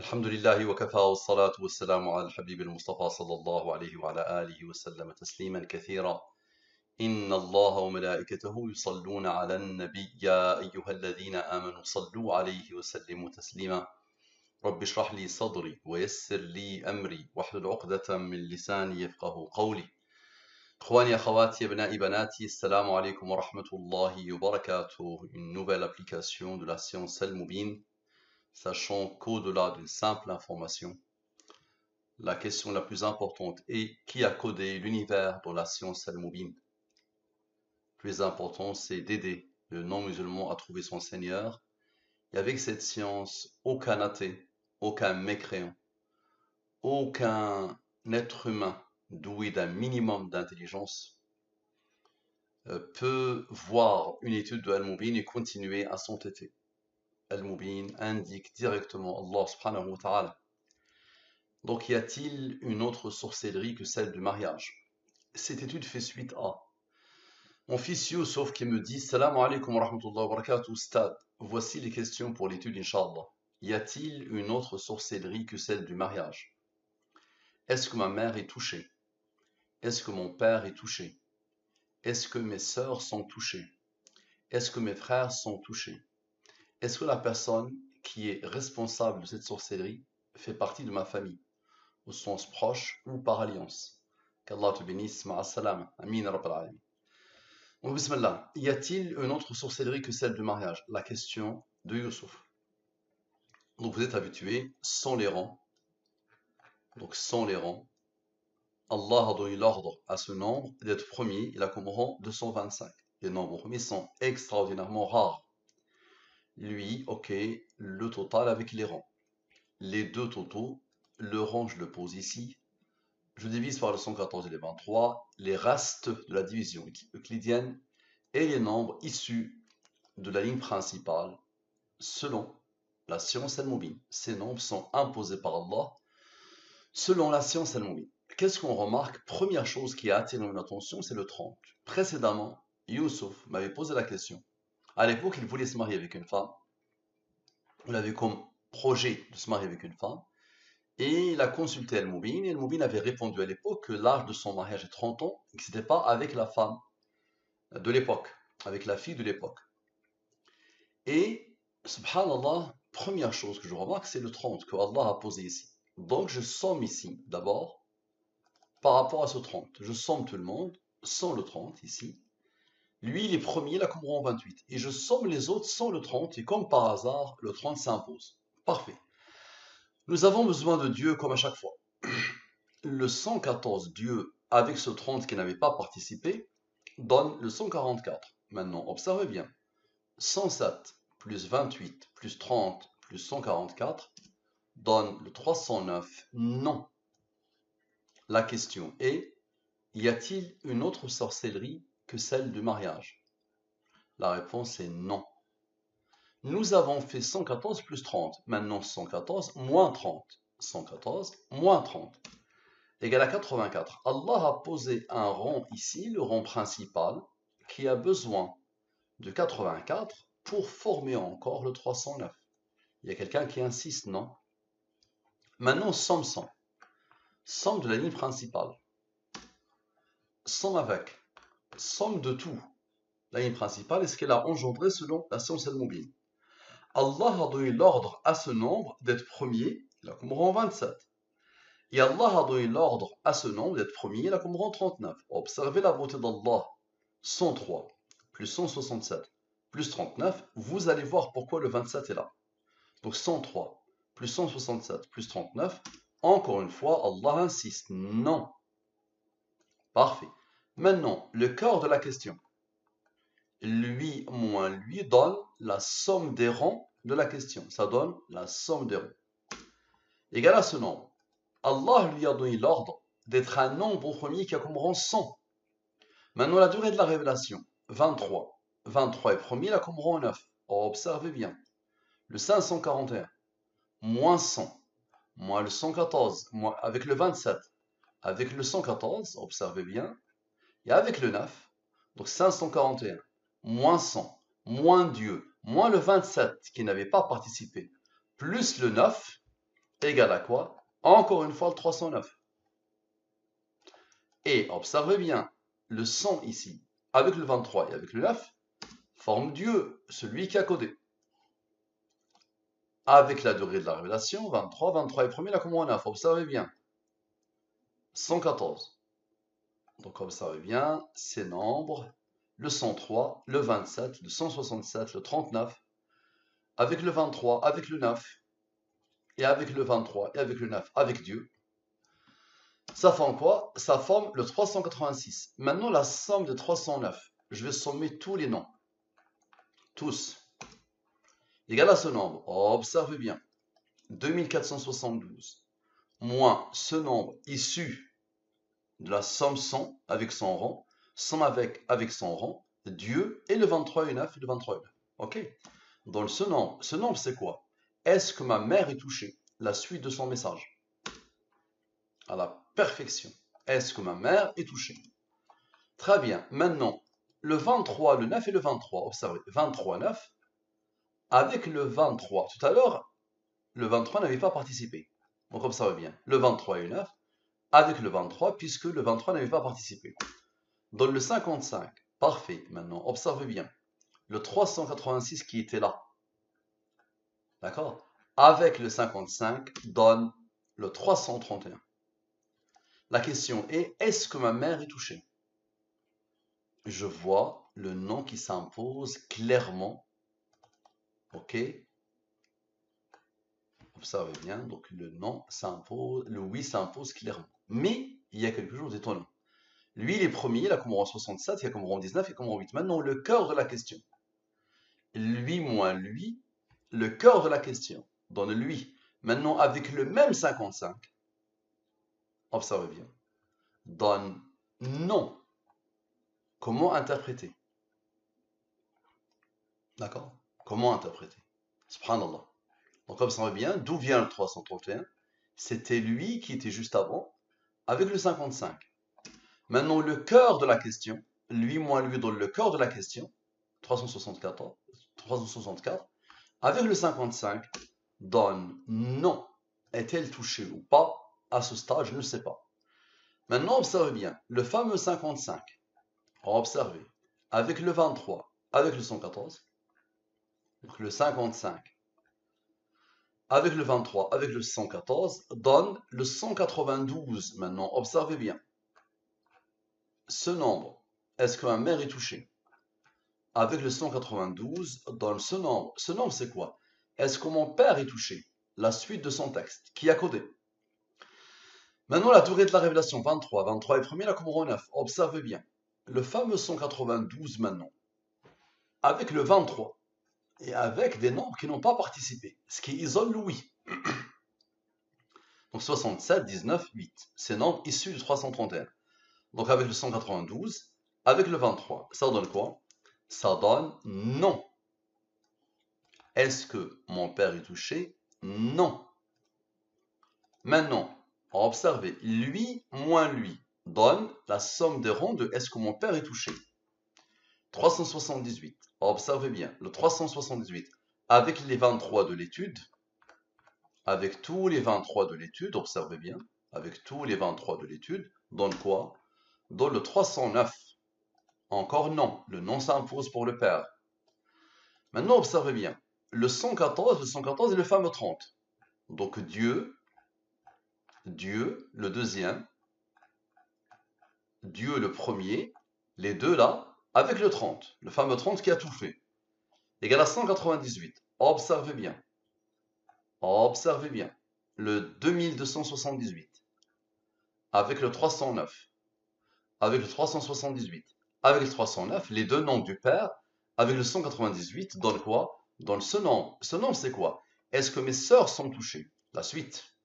الحمد لله وكفى والصلاة والسلام على الحبيب المصطفى صلى الله عليه وعلى آله وسلم تسليما كثيرا. إن الله وملائكته يصلون على النبي يا أيها الذين آمنوا صلوا عليه وسلموا تسليما. رب اشرح لي صدري ويسر لي أمري واحلل عقدة من لساني يفقه قولي. إخواني أخواتي أبنائي بناتي السلام عليكم ورحمة الله وبركاته. Une nouvelle application de la science Al-Mubin. Sachant qu'au-delà d'une simple information, la question la plus importante est qui a codé l'univers dans la science Al-Mubin. Plus important, c'est d'aider le non-musulman à trouver son Seigneur. Et avec cette science, aucun athée, aucun mécréant, aucun être humain doué d'un minimum d'intelligence peut voir une étude de Al-Mubin et continuer à s'entêter. Al-Mubin indique directement Allah subhanahu wa ta'ala. Donc y a-t-il une autre sorcellerie que celle du mariage? Cette étude fait suite à mon fils Youssouf qui me dit Salam alaikum wa rahmatullahi wa barakatuh, Ustad. Voici les questions pour l'étude, Inch'Allah. Y a-t-il une autre sorcellerie que celle du mariage? Est-ce que ma mère est touchée? Est-ce que mon père est touché? Est-ce que mes sœurs sont touchées? Est-ce que mes frères sont touchés? Est-ce que la personne qui est responsable de cette sorcellerie fait partie de ma famille, au sens proche ou par alliance? Qu'Allah te bénisse, ma'a salam. Amin, Rabbal Alamin. Donc, bismillah. Y a-t-il une autre sorcellerie que celle du mariage? La question de Youssouf. Donc, vous êtes habitués, sans les rangs. Donc, sans les rangs. Allah a donné l'ordre à ce nombre d'être premier. Il a comme rang 225. Les nombres premiers sont extraordinairement rares. Lui, ok, le total avec les rangs. Les deux totaux, le rang, je le pose ici. Je divise par le 114 et les 23 les restes de la division euclidienne et les nombres issus de la ligne principale selon la science Al-Mubin. Ces nombres sont imposés par Allah selon la science Al-Mubin. Qu'est-ce qu'on remarque? Première chose qui a attiré mon attention, c'est le 30. Précédemment, Youssouf m'avait posé la question. À l'époque, il voulait se marier avec une femme. Il avait comme projet de se marier avec une femme. Et il a consulté Al-Mubin, et Al-Mubin avait répondu à l'époque que l'âge de son mariage est 30 ans, et que ce n'était pas avec la femme de l'époque, avec la fille de l'époque. Et, subhanallah, première chose que je remarque, c'est le 30 que Allah a posé ici. Donc je somme ici, d'abord, par rapport à ce 30. Je somme tout le monde, sans le 30 ici. Lui, il est premier, il a comme rang 28. Et je somme les autres sans le 30, et comme par hasard, le 30 s'impose. Parfait. Nous avons besoin de Dieu comme à chaque fois. Le 114 Dieu, avec ce 30 qui n'avait pas participé, donne le 144. Maintenant, observez bien. 107 plus 28 plus 30 plus 144 donne le 309. Non. La question est, y a-t-il une autre sorcellerie que celle du mariage? La réponse est non. Nous avons fait 114 plus 30. Maintenant 114 moins 30. 114 moins 30 égale à 84. Allah a posé un rang ici, le rang principal, qui a besoin de 84 pour former encore le 309. Il y a quelqu'un qui insiste, non? Maintenant, somme 100. Somme de la ligne principale. Somme avec. Somme de tout. La ligne principale est ce qu'elle a engendré selon la science Al-Mubin. Allah a donné l'ordre à ce nombre d'être premier, il a comme rang 27. Et Allah a donné l'ordre à ce nombre d'être premier, il a comme rang 39. Observez la beauté d'Allah. 103 plus 167 plus 39, vous allez voir pourquoi le 27 est là. Donc 103 plus 167 plus 39, encore une fois, Allah insiste. Non. Parfait. Maintenant, le cœur de la question. Lui moins lui donne la somme des rangs de la question. Ça donne la somme des rangs. Égal à ce nombre. Allah lui a donné l'ordre d'être un nombre premier qui a comme rang 100. Maintenant, la durée de la révélation, 23. 23 est premier, il a comme rang 9. Observez bien. Le 541, moins 100, moins le 114, avec le 27, avec le 114, observez bien, et avec le 9, donc 541, moins 100, moins Dieu, moins le 27 qui n'avait pas participé, plus le 9, égale à quoi? Encore une fois, le 309. Et observez bien, le 100 ici, avec le 23 et avec le 9, forme Dieu, celui qui a codé. Avec la durée de la révélation, 23, 23 et premier, là comme on a, observez bien. 114. Donc observez bien ces nombres, le 103, le 27, le 167, le 39, avec le 23, avec le 9, et avec le 23, et avec le 9, avec Dieu. Ça forme quoi? Ça forme le 386. Maintenant, la somme de 309. Je vais sommer tous les noms. Tous. Égal à ce nombre. Observez bien. 2472 moins ce nombre issu de la somme 100 avec son rang, 100 avec son rang, Dieu et le 23 et 9 et le 23 et 9. Ok? Donc ce nombre c'est quoi? Est-ce que ma mère est touchée? La suite de son message. À la perfection. Est-ce que ma mère est touchée? Très bien. Maintenant, le 23, le 9 et le 23, observez, 23, 9, avec le 23. Tout à l'heure, le 23 n'avait pas participé. Donc observez bien, le 23 et le 9, avec le 23, puisque le 23 n'avait pas participé. Dans le 55, parfait. Maintenant, observez bien, le 386 qui était là, d'accord? Avec le 55, donne le 331. La question est, est-ce que ma mère est touchée? Je vois le nom qui s'impose clairement. Ok? Observez bien, donc le non s'impose, le oui s'impose clairement. Mais il y a quelque chose d'étonnant. Lui, il est premier, il a comme rang 67, il a comme rang 19 et comme rang 8. Maintenant, le cœur de la question. Lui moins lui, le cœur de la question donne lui. Maintenant, avec le même 55, observez bien, donne non. Comment interpréter? D'accord? Comment interpréter? Subhanallah. Donc observez bien, d'où vient le 331? C'était lui qui était juste avant, avec le 55. Maintenant, le cœur de la question, lui moins lui donne le cœur de la question, 364, avec le 55, donne non. Est-elle touchée ou pas? À ce stade, je ne sais pas. Maintenant, observez bien, le fameux 55, observez, avec le 23, avec le 114, donc le 55, avec le 23, avec le 114, donne le 192. Maintenant, observez bien. Ce nombre, est-ce que ma mère est touchée? Avec le 192, donne ce nombre. Ce nombre, c'est quoi? Est-ce que mon père est touché? La suite de son texte, qui a codé. Maintenant, la durée de la révélation, 23. 23 est premier, la commande 9. Observez bien. Le fameux 192 maintenant, avec le 23, et avec des nombres qui n'ont pas participé, ce qui isole le oui. Donc 67, 19, 8. Ces nombres issus du 331. Donc avec le 192, avec le 23, ça donne quoi? Ça donne non. Est-ce que mon père est touché? Non. Maintenant, observez, lui moins lui donne la somme des rangs de est-ce que mon père est touché? 378. Observez bien, le 378 avec les 23 de l'étude, avec tous les 23 de l'étude, observez bien, avec tous les 23 de l'étude, donne quoi? Donne le 309. Encore non, le non s'impose pour le père. Maintenant, observez bien, le 114 et le fameux 30. Donc Dieu, le deuxième, Dieu le premier, les deux là, avec le 30, le fameux 30 qui a tout fait, égal à 198. Observez bien, le 2278, avec le 309, avec le 378, avec le 309, les deux nombres du Père, avec le 198, donne quoi? Donne ce nombre. Ce nombre, c'est quoi? Est-ce que mes sœurs sont touchées? La suite.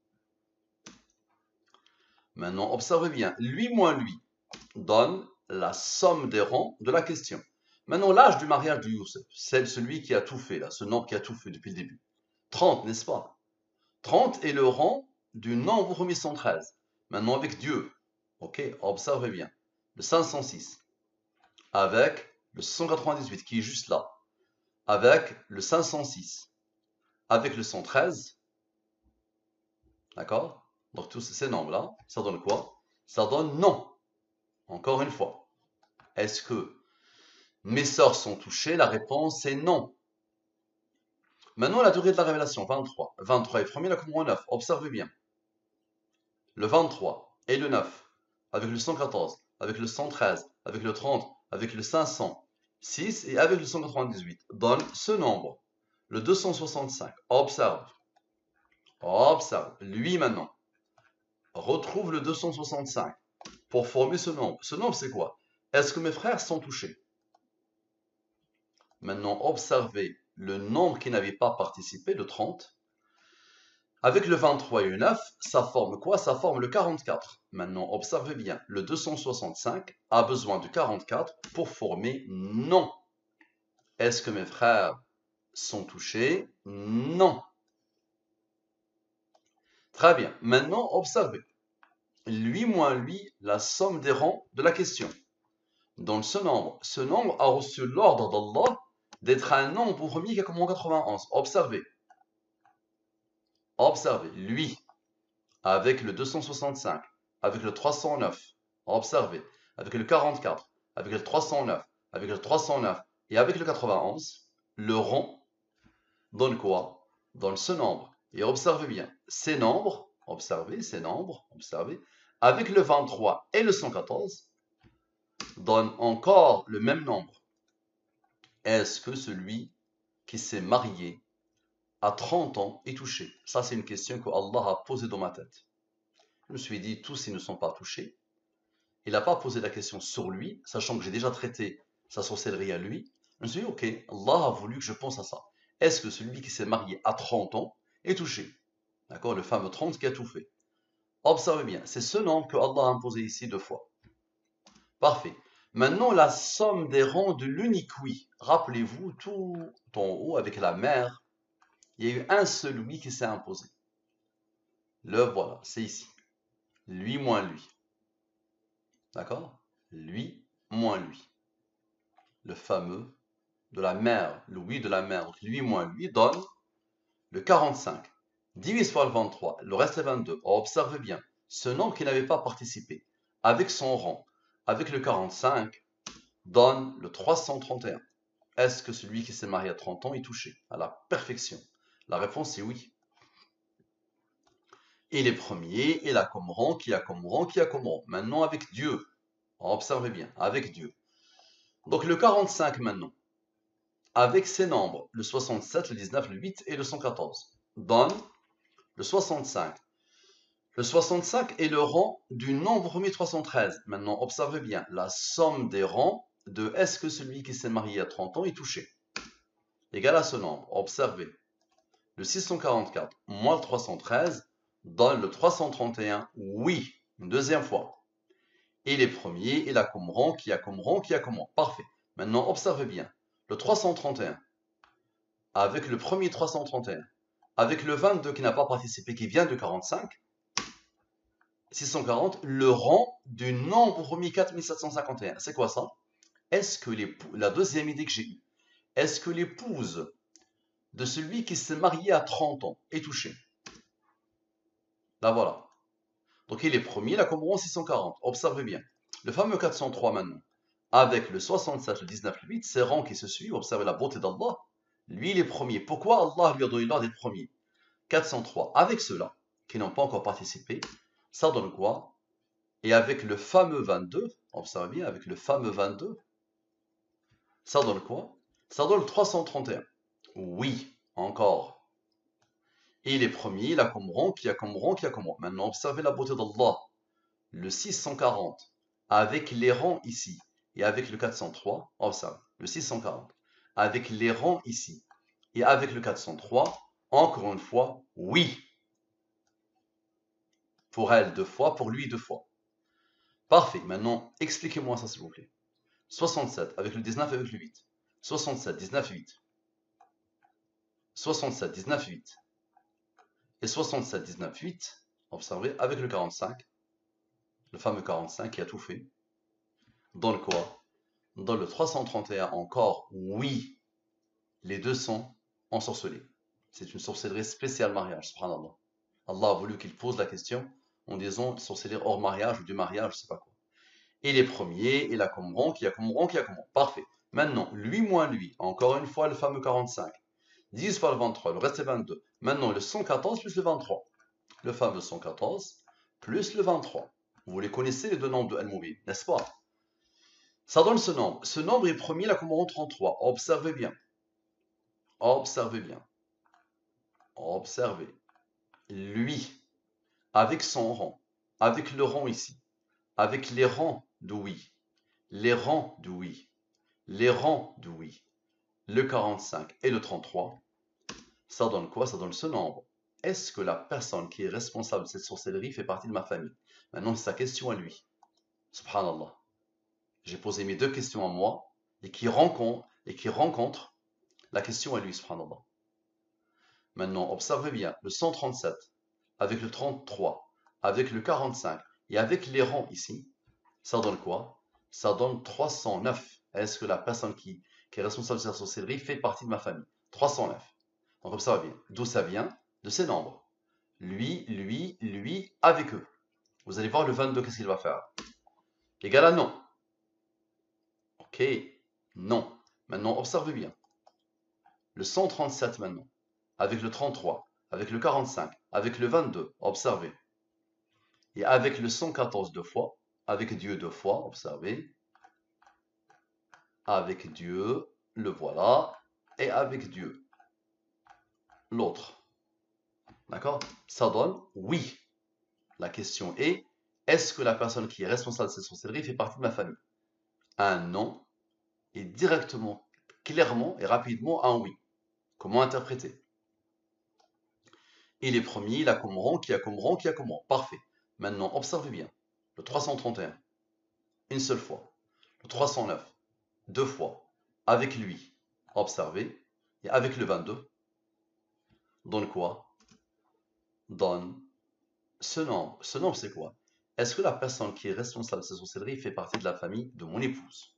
Maintenant, observez bien, lui moins lui donne la somme des rangs de la question. Maintenant, l'âge du mariage de Youssef, c'est celui qui a tout fait, là, ce nombre qui a tout fait depuis le début. 30, n'est-ce pas? 30 est le rang du nombre remis 113. Maintenant, avec Dieu, ok, observez bien, le 506, avec le 198 qui est juste là, avec le 506, avec le 113, D'accord? Donc tous ces nombres-là, ça donne quoi? Ça donne non. Encore une fois. Est-ce que mes sœurs sont touchées? La réponse est non. Maintenant, la durée de la révélation, 23. 23 est premier, la Qumran 9. Observez bien. Le 23 et le 9, avec le 114, avec le 113, avec le 30, avec le 506 et avec le 198, donne ce nombre. Le 265. Observe. Observe. Lui maintenant. Retrouve le 265 pour former ce nombre. Ce nombre, c'est quoi? Est-ce que mes frères sont touchés? Maintenant, observez le nombre qui n'avait pas participé, le 30. Avec le 23 et le 9, ça forme quoi? Ça forme le 44. Maintenant, observez bien, le 265 a besoin de 44 pour former non. Est-ce que mes frères sont touchés? Non. Très bien. Maintenant, observez. Lui moins lui, la somme des rangs de la question. Donc ce nombre a reçu l'ordre d'Allah d'être un nombre premier qui a comme 91. Observez. Observez. Lui, avec le 265, avec le 309, observez, avec le 44, avec le 309, avec le 309 et avec le 91, le rond donne quoi? Donne ce nombre. Et observez bien, ces nombres, observez, avec le 23 et le 114, donnent encore le même nombre. Est-ce que celui qui s'est marié à 30 ans est touché? Ça, c'est une question que Allah a posée dans ma tête. Je me suis dit, tous ils ne sont pas touchés. Il n'a pas posé la question sur lui, sachant que j'ai déjà traité sa sorcellerie à lui. Je me suis dit, ok, Allah a voulu que je pense à ça. Est-ce que celui qui s'est marié à 30 ans est touché? D'accord, le fameux 30 qui a tout fait. Observez bien, c'est ce nombre que Allah a imposé ici 2 fois. Parfait. Maintenant, la somme des rangs de l'unique oui. Rappelez-vous, tout en haut avec la mer, il y a eu un seul oui qui s'est imposé. Le voilà, c'est ici. Lui moins lui. D'accord? Lui moins lui. Le fameux de la mer, le oui de la mer, donc lui moins lui donne le 45. Divise par le 23, le reste est 22. Observez bien, ce nombre qui n'avait pas participé, avec son rang, avec le 45, donne le 331. Est-ce que celui qui s'est marié à 30 ans est touché à la perfection? La réponse est oui. Il est premier, il a comme rang, qui a comme rang, qui a comme rang. Maintenant avec Dieu. Observez bien, avec Dieu. Donc le 45 maintenant, avec ses nombres, le 67, le 19, le 8 et le 114, donne le 65. Le 65 est le rang du nombre premier 313. Maintenant, observez bien la somme des rangs de est-ce que celui qui s'est marié à 30 ans est touché? Égal à ce nombre. Observez. Le 644 moins le 313 donne le 331. Oui, une deuxième fois. Et les premiers, il a comme rang, qui a comme rang, qui a comme rang. Parfait. Maintenant, observez bien. Le 331 avec le premier 331, avec le 22 qui n'a pas participé, qui vient de 45, 640, le rang du nombre premier 4751. C'est quoi ça? Est-ce que la deuxième idée que j'ai eue, est-ce que l'épouse de celui qui s'est marié à 30 ans est touchée? Là voilà. Donc il est premier, là comme rang 640. Observez bien. Le fameux 403 maintenant, avec le 67, le 19, le 8, ces rangs qui se suivent, observez la beauté d'Allah. Lui, il est premier. Pourquoi Allah lui a donné l'ordre d'être premier? 403. Avec ceux-là, qui n'ont pas encore participé, ça donne quoi? Et avec le fameux 22, observez bien, avec le fameux 22, ça donne quoi? Ça donne le 331. Oui, encore. Et il est premier, il a comme rang, qui a comme rang, qui a comme rang. Maintenant, observez la beauté d'Allah. Le 640, avec les rangs ici, et avec le 403, observe, le 640, avec les rangs ici, et avec le 403, encore une fois, oui. Pour elle 2 fois, pour lui 2 fois. Parfait. Maintenant, expliquez-moi ça, s'il vous plaît. 67 avec le 19 avec le 8. 67, 19, 8. 67, 19, 8. Et 67, 19, 8. Observez avec le 45. Le fameux 45 qui a tout fait. Donne quoi? Donne le 331 encore. Oui. Les deux sont ensorcelés. C'est une sorcellerie spéciale mariage. Subhanallah. Allah a voulu qu'il pose la question en disant sorcellerie hors mariage ou du mariage, je sais pas quoi. Et les premiers, il a comme rang, qui a comme rang, qui a comme rang. Parfait. Maintenant, lui moins lui, encore une fois le fameux 45. 10 fois le 23, le reste est 22. Maintenant, le 114 plus le 23. Le fameux 114 plus le 23. Vous les connaissez les deux nombres de Al-Mubin, n'est-ce pas? Ça donne ce nombre. Ce nombre est premier, il a comme rang 33. Observez bien. Observez bien. Observez. Lui, avec son rang, avec le rang ici, avec les rangs de oui, les rangs de oui, les rangs de oui, le 45 et le 33, ça donne quoi? Ça donne ce nombre. Est-ce que la personne qui est responsable de cette sorcellerie fait partie de ma famille? Maintenant, c'est sa question à lui. Subhanallah. J'ai posé mes deux questions à moi et qui rencontrent la question à lui, subhanallah. Maintenant, observez bien, le 137, avec le 33, avec le 45 et avec les rangs ici, ça donne quoi? Ça donne 309. Est-ce que la personne qui est responsable de cette sorcellerie fait partie de ma famille? 309. Donc observez bien. D'où ça vient? De ces nombres. Lui, avec eux. Vous allez voir le 22, qu'est-ce qu'il va faire? Égal à non. Ok, non. Maintenant, observez bien. Le 137 maintenant, avec le 33, avec le 45, avec le 22, observez. Et avec le 114 deux fois, avec Dieu deux fois, observez. Avec Dieu, le voilà, et avec Dieu, l'autre. D'accord? Ça donne oui. La question est, est-ce que la personne qui est responsable de cette sorcellerie fait partie de ma famille? Un non est directement, clairement et rapidement un oui. Comment interpréter? Il est premier, il a comme rang, qui a comme rang, qui a comme rang. Parfait. Maintenant, observez bien. Le 331, une seule fois. Le 309, deux fois. Avec lui, observez. Et avec le 22, donne quoi? Donne ce nombre. Ce nombre, c'est quoi? Est-ce que la personne qui est responsable de cette sorcellerie fait partie de la famille de mon épouse?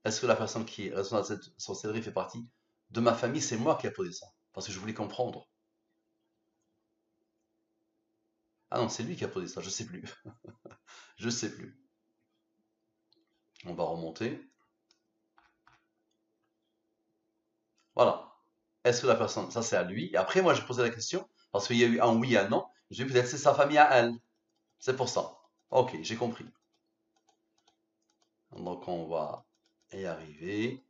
Est-ce que la personne qui est responsable de cette sorcellerie fait partie de ma famille? C'est moi qui ai posé ça. Parce que je voulais comprendre. Ah non, c'est lui qui a posé ça, je sais plus. Je sais plus. On va remonter. Voilà. Est-ce que la personne, ça c'est à lui. Et après, moi, j'ai posé la question, parce qu'il y a eu un oui et un non. Je dis peut-être c'est sa famille à elle. C'est pour ça. Ok, j'ai compris. Donc on va y arriver.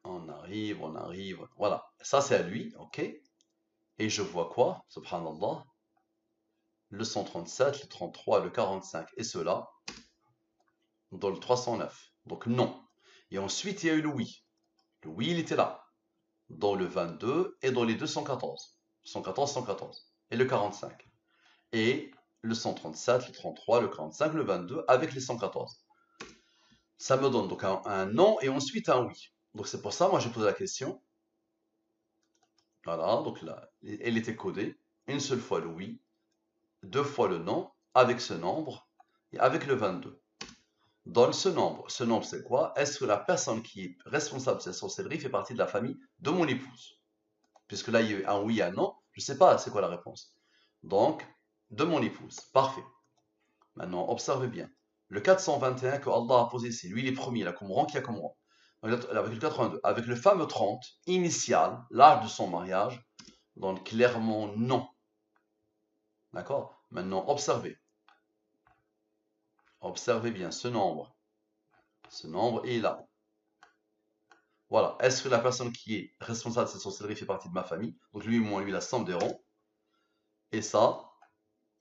On arrive. Voilà. Ça c'est à lui, ok. Et je vois quoi? Subhanallah. Le 137, le 33, le 45 et cela dans le 309. Donc non. Et ensuite, il y a eu le oui. Le oui, il était là. Dans le 22 et dans les 214. 114, 114. Et le 45. Et le 137, le 33, le 45, le 22 avec les 114. Ça me donne donc un non et ensuite un oui. Donc c'est pour ça, moi j'ai posé la question. Voilà, donc là, elle était codée. Une seule fois le oui, deux fois le non, avec ce nombre et avec le 22. Donne ce nombre. Ce nombre, c'est quoi? Est-ce que la personne qui est responsable de cette sorcellerie fait partie de la famille de mon épouse? Puisque là, il y a eu un oui, un non. Je ne sais pas c'est quoi la réponse. Donc, de mon épouse. Parfait. Maintenant, observez bien. Le 421 que Allah a posé ici, lui, il est premier, il a comme rang, qui a comme rang. Avec le 82, avec le fameux 30, initial, l'âge de son mariage, donc clairement non. D'accord? Maintenant, observez. Observez bien ce nombre. Ce nombre est là. Voilà. Est-ce que la personne qui est responsable de cette sorcellerie fait partie de ma famille? Donc lui, moi, lui, la somme des rangs. Et ça,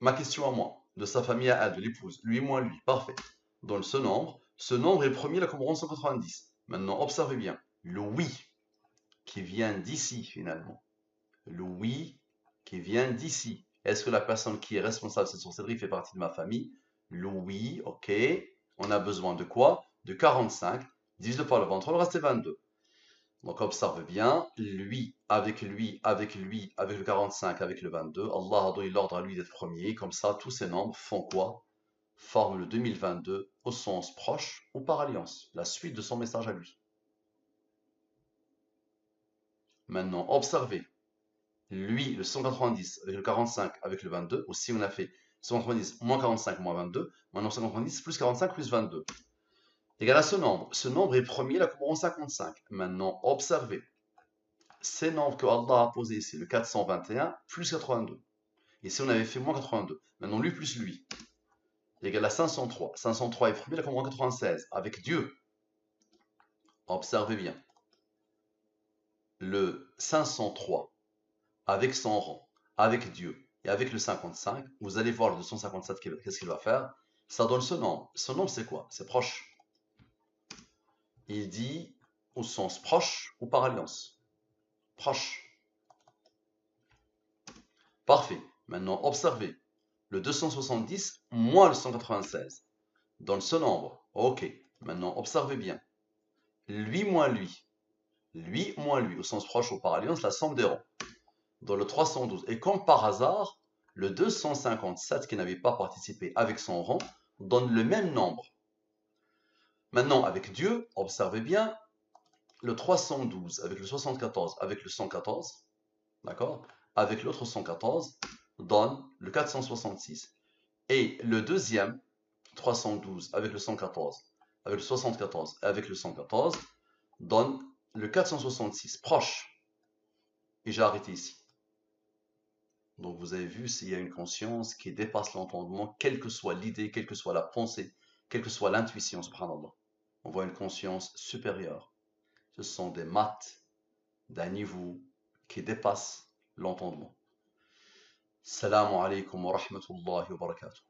ma question à moi, de sa famille à elle, de l'épouse. Lui, moi, lui. Parfait. Donne ce nombre. Ce nombre est le premier, la comme rang 190. Maintenant, observez bien. Le oui qui vient d'ici, finalement. Le oui qui vient d'ici. Est-ce que la personne qui est responsable de cette sorcellerie fait partie de ma famille? Le oui, ok. On a besoin de quoi? De 45. Divise-le par le 23, le reste est 22. Donc observe bien, lui, avec le 45, avec le 22, Allah a donné l'ordre à lui d'être premier, comme ça tous ces nombres font quoi? Forment le 2022 au sens proche ou par alliance, la suite de son message à lui. Maintenant, observez. Lui, le 190 avec le 45 avec le 22, ou si on a fait 190 moins 45 moins 22, maintenant 190 plus 45 plus 22, égal à ce nombre. Ce nombre est premier, la courbe en 55. Maintenant, observez. Ces nombres que Allah a posés ici, le 421 plus 82. Ici, on avait fait moins 82. Maintenant, lui plus lui, égal à 503. 503 est premier, la courbe en 96, avec Dieu. Observez bien. Le 503, avec son rang, avec Dieu et avec le 55, vous allez voir le 257, qu'est-ce qu'il va faire? Ça donne ce nombre. Ce nombre, c'est quoi? C'est proche. Il dit au sens proche ou par alliance. Proche. Parfait. Maintenant, observez. Le 270 moins le 196 donne ce nombre. Ok. Maintenant, observez bien. Lui moins lui. Lui moins lui, au sens proche ou par alliance, la somme des rangs. Dans le 312. Et comme par hasard, le 257 qui n'avait pas participé avec son rang donne le même nombre. Maintenant, avec Dieu, observez bien, le 312 avec le 74 avec le 114, d'accord, avec l'autre 114, donne le 466. Et le deuxième, 312 avec le 114, avec le 74 et avec le 114, donne le 466, proche. Et j'ai arrêté ici. Donc vous avez vu, s'il y a une conscience qui dépasse l'entendement, quelle que soit l'idée, quelle que soit la pensée, quelle que soit l'intuition, subhanallah. On voit une conscience supérieure. Ce sont des maths d'un niveau qui dépasse l'entendement. Salam alaikum wa rahmatullahi wa barakatuh.